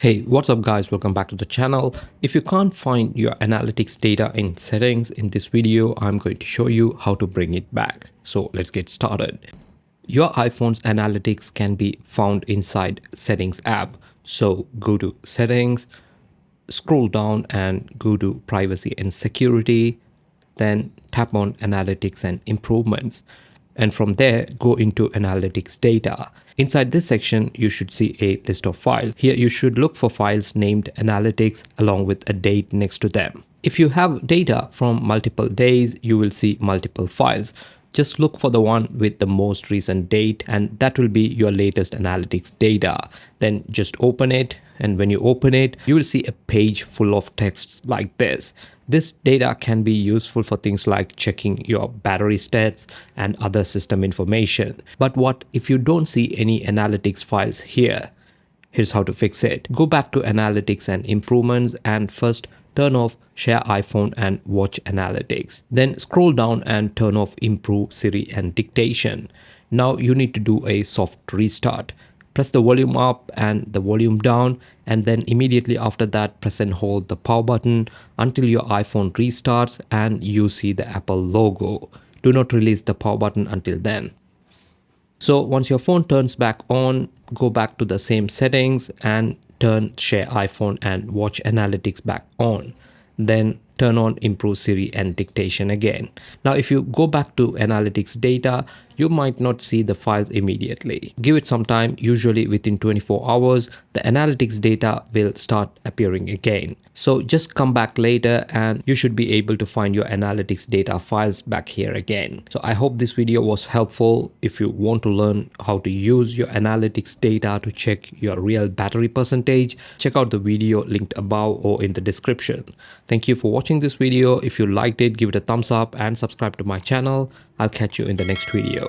Hey, what's up guys? Welcome back to the channel. If you can't find your analytics data in settings in this video, I'm going to show you how to bring it back. So let's get started. Your iPhone's analytics can be found inside Settings app. So go to Settings, scroll down and go to Privacy and Security, then tap on Analytics and Improvements. And from there, go into Analytics Data. Inside this section, you should see a list of files. Here, you should look for files named Analytics along with a date next to them. If you have data from multiple days, you will see multiple files. Just look for the one with the most recent date, and that will be your latest analytics data. Then just open it, and when you open it, you will see a page full of text like this. This data can be useful for things like checking your battery stats and other system information. But what if you don't see any analytics files here? Here's how to fix it. Go back to Analytics and Improvements and first turn off Share iPhone and Watch Analytics. Then scroll down and turn off Improve Siri and Dictation. Now you need to do a soft restart. Press the volume up and the volume down, and then immediately after that press and hold the power button until your iPhone restarts and you see the Apple logo. Do not release the power button until then. So once your phone turns back on, go back to the same settings and turn Share iPhone and Watch Analytics back on. Then turn on Improve Siri and Dictation again. Now if you go back to Analytics Data, you might not see the files immediately. Give it some time. Usually within 24 hours, the analytics data will start appearing again. So just come back later and you should be able to find your analytics data files back here again. So I hope this video was helpful. If you want to learn how to use your analytics data to check your real battery percentage, check out the video linked above or in the description. Thank you for watching this video. If you liked it, give it a thumbs up and subscribe to my channel. I'll catch you in the next video.